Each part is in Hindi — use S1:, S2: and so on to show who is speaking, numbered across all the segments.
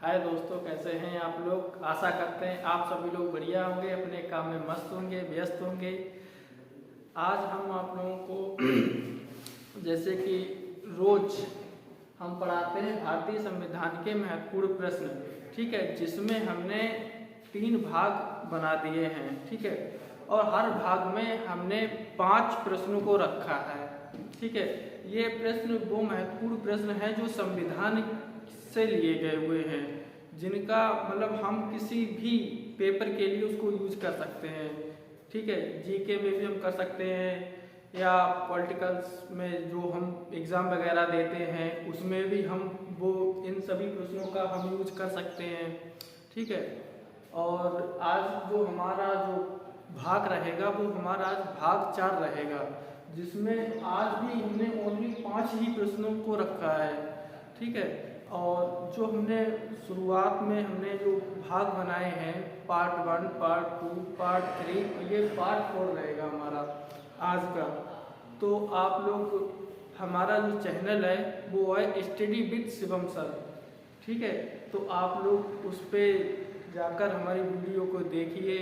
S1: हाय दोस्तों, कैसे हैं आप लोग। आशा करते हैं आप सभी लोग बढ़िया होंगे, अपने काम में मस्त होंगे, व्यस्त होंगे। आज हम आप लोगों को जैसे कि रोज हम पढ़ाते हैं भारतीय संविधान के महत्वपूर्ण प्रश्न, ठीक है, जिसमें हमने 3 भाग बना दिए हैं, ठीक है, और हर भाग में हमने 5 प्रश्नों को रखा है, ठीक है। ये प्रश्न वो महत्वपूर्ण प्रश्न है जो संविधान से लिए गए हुए हैं, जिनका मतलब हम किसी भी पेपर के लिए उसको यूज कर सकते हैं, ठीक है। जीके में भी हम कर सकते हैं या पॉलिटिकल्स में जो हम एग्ज़ाम वगैरह देते हैं उसमें भी हम वो इन सभी प्रश्नों का हम यूज कर सकते हैं, ठीक है। और आज जो हमारा जो भाग रहेगा वो हमारा आज भाग 4 रहेगा, जिसमें आज भी हमने ओनली 5 ही प्रश्नों को रखा है, ठीक है। और जो हमने शुरुआत में हमने जो भाग बनाए हैं पार्ट 1, पार्ट 2, पार्ट 3, ये पार्ट 4 रहेगा हमारा आज का। तो आप लोग हमारा जो चैनल है वो है स्टडी विद शिवम सर, ठीक है। तो आप लोग उस पर जाकर हमारी वीडियो को देखिए,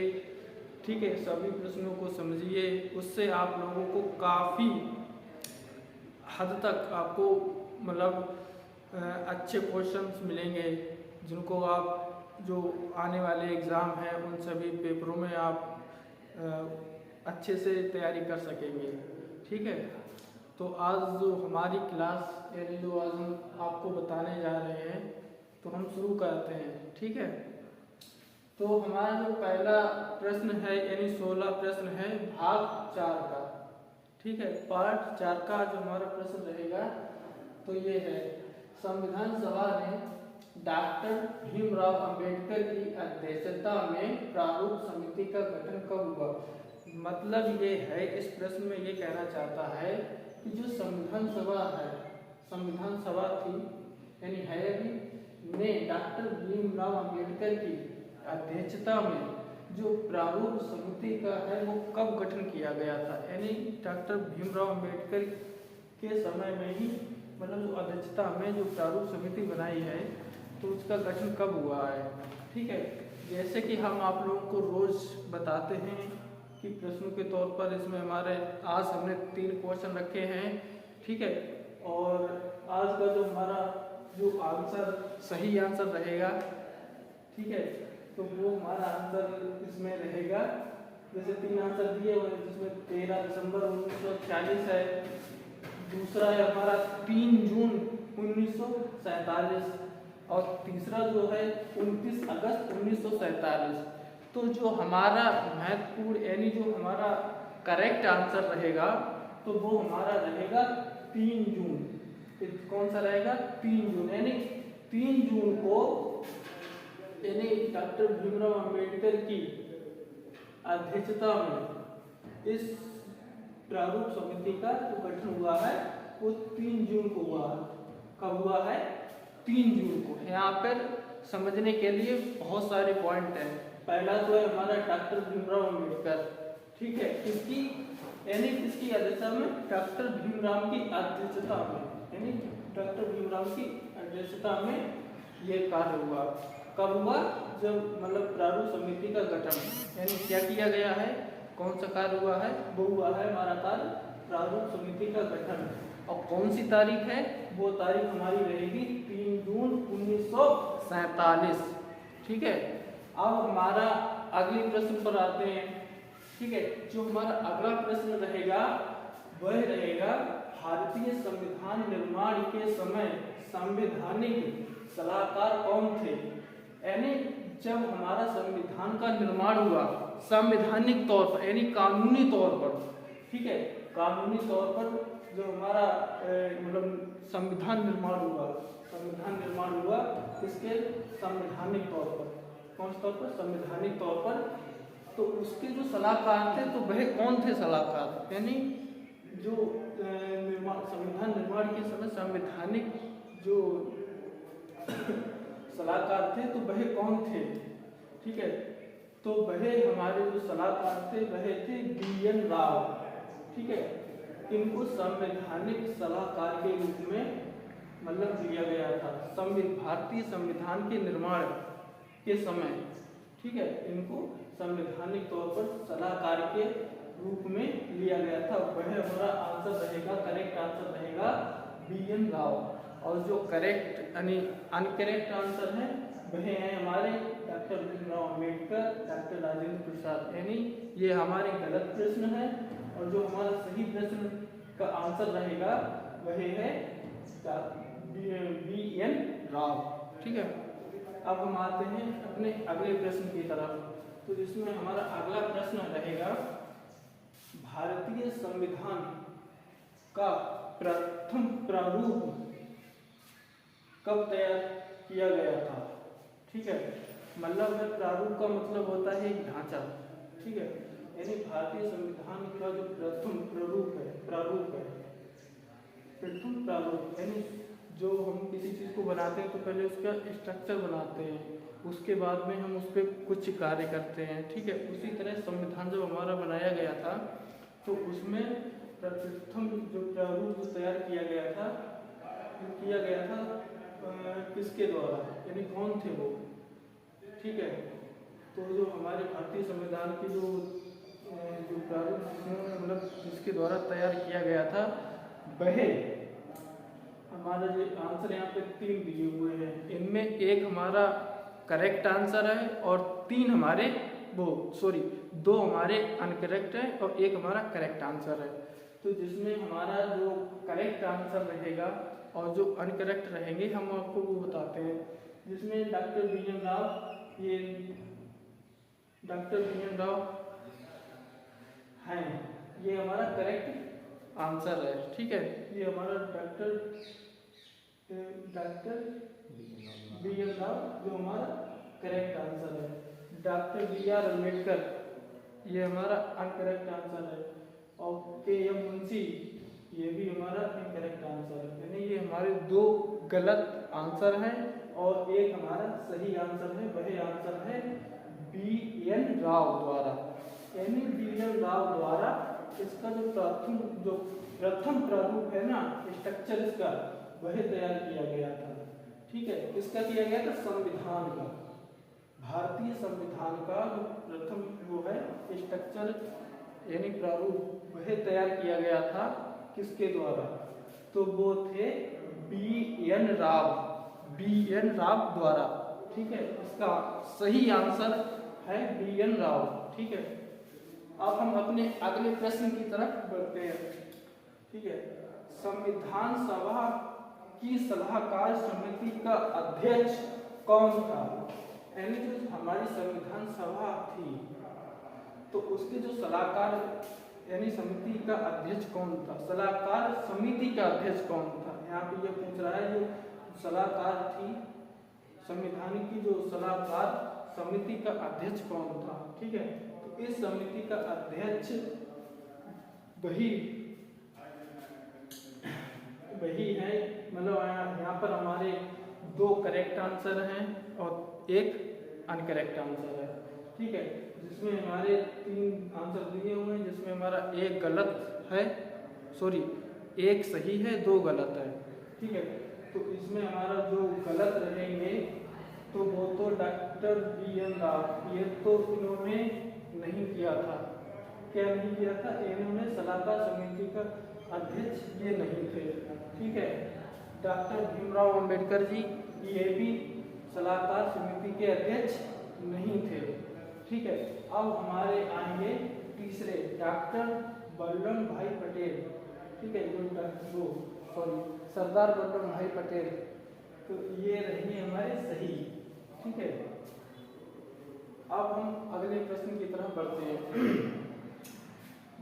S1: ठीक है, सभी प्रश्नों को समझिए। उससे आप लोगों को काफ़ी हद तक आपको मतलब अच्छे क्वेश्चंस मिलेंगे, जिनको आप जो आने वाले एग्ज़ाम हैं उन सभी पेपरों में आप अच्छे से तैयारी कर सकेंगे, ठीक है। तो आज जो हमारी क्लास यानी जो आज हम आपको बताने जा रहे हैं तो हम शुरू करते हैं, ठीक है। तो हमारा जो पहला प्रश्न है यानी 16 प्रश्न है भाग 4 का, ठीक है। पार्ट 4 का जो हमारा प्रश्न रहेगा तो ये है, संविधान सभा ने डॉक्टर भीमराव अंबेडकर की अध्यक्षता में प्रारूप समिति का गठन कब हुआ। मतलब ये है, इस प्रश्न में ये कहना चाहता है कि जो संविधान सभा है, संविधान सभा थी यानी है अभी, ने डॉक्टर भीमराव अंबेडकर की अध्यक्षता में जो प्रारूप समिति का है वो कब गठन किया गया था। यानी डॉक्टर भीमराव अंबेडकर के समय में ही मतलब जो अध्यक्षता में जो प्रारूप समिति बनाई है तो उसका गठन कब हुआ है, ठीक है। जैसे कि हम आप लोगों को रोज बताते हैं कि प्रश्नों के तौर पर इसमें हमारे आज हमने 3 क्वेश्चन रखे हैं, ठीक है। और आज का जो हमारा जो आंसर सही आंसर रहेगा, ठीक है, तो वो हमारा आंसर इसमें रहेगा। जैसे 3 आंसर दिए हुए हैं, जिसमें 13 दिसंबर 1946 है, दूसरा है हमारा 3 जून 1947 और तीसरा जो है 29 अगस्त 1947। तो जो हमारा महत्वपूर्ण यानी जो हमारा करेक्ट आंसर रहेगा तो वो हमारा रहेगा 3 जून। कौन सा रहेगा? 3 जून, यानी 3 जून को यानी डॉक्टर भीमराव अंबेडकर की अध्यक्षता में इस प्रारूप समिति का जो गठन हुआ है वो 3 जून को हुआ। कब हुआ है? 3 जून को। यहाँ पर समझने के लिए बहुत सारे पॉइंट हैं। पहला तो है हमारा डॉक्टर भीमराव अंबेडकर, ठीक है, किसकी यानी किसकी अध्यक्षता में? डॉक्टर भीमराव की अध्यक्षता में, यानी डॉक्टर भीमराव की अध्यक्षता में ये कार्य हुआ। कब हुआ? जब मतलब प्रारूप समिति का गठन यानी क्या किया गया है, कौन सा कार्य हुआ है? वो हुआ है हमारा कार्य प्रारूप समिति का गठन। और कौन सी तारीख है? वो तारीख हमारी रहेगी 3 जून 1947, ठीक है। अब हमारा अगले प्रश्न पर आते हैं, ठीक है। जो हमारा अगला प्रश्न रहेगा वह रहेगा, भारतीय संविधान निर्माण के समय संवैधानिक सलाहकार कौन थे। यानी जब हमारा संविधान का निर्माण हुआ संवैधानिक तौर पर यानी कानूनी तौर पर, ठीक है, कानूनी तौर पर जो हमारा मतलब संविधान निर्माण हुआ, संविधान निर्माण हुआ इसके संवैधानिक तौर पर। कौन से तौर पर? संवैधानिक तौर पर। तो उसके जो सलाहकार थे तो वह कौन थे सलाहकार, यानी जो संविधान निर्माण के समय संवैधानिक जो सलाहकार थे तो वह कौन थे, ठीक है। तो वह हमारे जो सलाहकार थे वह थे BN राव, ठीक है। इनको संवैधानिक सलाहकार के रूप में मतलब लिया गया था भारतीय संविधान के निर्माण के समय, ठीक है। इनको संवैधानिक तौर पर सलाहकार के रूप में लिया गया था। वह हमारा आंसर रहेगा, करेक्ट आंसर रहेगा BN राव। और जो करेक्ट यानी अनकरेक्ट आंसर है वह है हमारे डॉक्टर भीमराव अम्बेडकर, डॉक्टर राजेंद्र प्रसाद। यानी ये हमारे गलत प्रश्न है और जो हमारा सही प्रश्न का आंसर रहेगा वह है BN राव, ठीक है। अब हम आते हैं अपने अगले प्रश्न की तरफ। तो इसमें हमारा अगला प्रश्न रहेगा, भारतीय संविधान का प्रथम प्रारूप कब तैयार किया गया था, ठीक है। मतलब प्रारूप का मतलब होता है ढांचा, ठीक है। यानी भारतीय संविधान का जो प्रथम प्रारूप है प्रथम प्रारूप यानी जो हम किसी चीज़ को बनाते हैं तो पहले उसका स्ट्रक्चर बनाते हैं, उसके बाद में हम उस पर कुछ कार्य करते हैं, ठीक है। उसी तरह संविधान जब हमारा बनाया गया था तो उसमें प्रथम जो प्रारूप तैयार किया गया था किसके द्वारा, यानी कौन थे वो, ठीक है। तो जो हमारे भारतीय संविधान की जो प्रारूप मतलब जिसके द्वारा तैयार किया गया था वह हमारा जो आंसर यहाँ पे 3 दिए हुए हैं, इनमें एक हमारा करेक्ट आंसर है और 3 हमारे 2 हमारे अनकरेक्ट है और एक हमारा करेक्ट आंसर है। तो जिसमें हमारा जो करेक्ट आंसर रहेगा और जो अनकरेक्ट रहेंगे हम आपको वो बताते हैं। जिसमें डॉक्टर BN राव, ये डॉक्टर BN राव हैं, ये हमारा करेक्ट आंसर है, ठीक है। ये हमारा डॉक्टर BN राव जो हमारा करेक्ट आंसर है। डॉक्टर BR अम्बेडकर ये हमारा अनकरेक्ट आंसर है और KM मुंशी ये भी हमारा इनकरेक्ट आंसर है। यानी ये हमारे 2 गलत आंसर हैं और एक हमारा सही आंसर है, वह आंसर है BN राव द्वारा। यानी BN राव द्वारा इसका जो प्रथम प्रारूप है ना, स्ट्रक्चर इसका वह तैयार किया गया था, ठीक है। किसका किया गया था, संविधान का, भारतीय संविधान का जो प्रथम वो है स्ट्रक्चर यानी प्रारूप वह तैयार किया गया था किसके द्वारा, तो वो थे BN राव द्वारा, ठीक है। इसका सही आंसर है BN राव, ठीक है। अब हम अपने अगले प्रश्न की तरफ बढ़ते हैं, ठीक है। संविधान सभा की सलाहकार समिति का अध्यक्ष कौन था, यानी जो हमारी संविधान सभा थी तो उसके जो सलाहकार यानी समिति का अध्यक्ष कौन था, सलाहकार समिति का अध्यक्ष कौन था। यहाँ पे ये पूछ रहा है जो सलाहकार थी संविधान की, जो सलाहकार समिति का अध्यक्ष कौन था, ठीक है। तो इस समिति का अध्यक्ष वही है, मतलब यहाँ पर हमारे 2 करेक्ट आंसर हैं और एक अनकरेक्ट आंसर है, ठीक है। जिसमें हमारे 3 आंसर दिए हुए हैं, जिसमें हमारा एक गलत है, एक सही है 2 गलत है, ठीक है। तो इसमें हमारा जो गलत रहेंगे तो वो तो डॉक्टर BN राव, ये तो इन्होंने नहीं किया था, क्या नहीं किया था, इन्होंने सलाहकार समिति का अध्यक्ष ये नहीं थे, ठीक है। डॉक्टर भीमराव अम्बेडकर जी ये भी सलाहकार समिति के अध्यक्ष नहीं थे, ठीक है। अब हमारे आएंगे तीसरे डॉक्टर वल्लभ भाई पटेल, ठीक है, सरदार वल्लभ भाई पटेल, तो ये रहेंगे हमारे सही, ठीक है। अब हम अगले प्रश्न की तरफ बढ़ते हैं।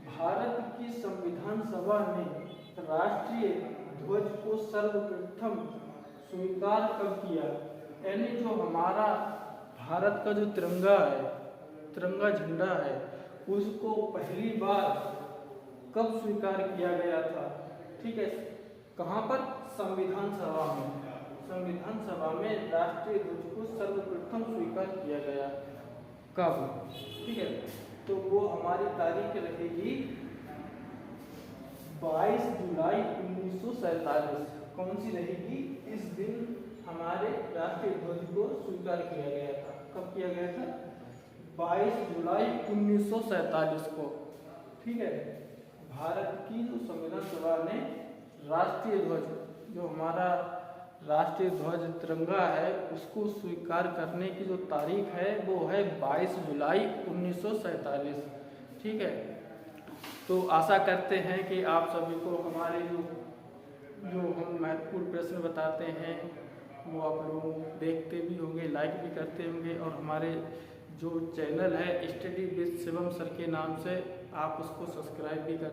S1: भारत की संविधान सभा ने राष्ट्रीय ध्वज को सर्वप्रथम स्वीकार कब किया, यानी जो हमारा भारत का जो तिरंगा झंडा है उसको पहली बार कब स्वीकार किया गया था, ठीक है। कहाँ पर, संविधान सभा में राष्ट्रीय ध्वज को सर्वप्रथम स्वीकार किया गया कब, ठीक है। तो वो हमारी तारीख रहेगी 22 जुलाई 1947। कौन सी रहेगी? इस दिन हमारे राष्ट्रीय ध्वज को स्वीकार किया गया था। कब किया गया था? 22 जुलाई 1947 को। ठीक है, भारत की जो संविधान सभा ने राष्ट्रीय ध्वज, जो हमारा राष्ट्रीय ध्वज तिरंगा है, उसको स्वीकार करने की जो तारीख है वो है 22 जुलाई 1947। ठीक है, तो आशा करते हैं कि आप सभी को हमारे जो हम महत्वपूर्ण प्रश्न बताते हैं वो आप लोग देखते भी होंगे, लाइक भी करते होंगे, और हमारे जो चैनल है स्टडी विद शिवम सर के नाम से आप उसको सब्सक्राइब भी कर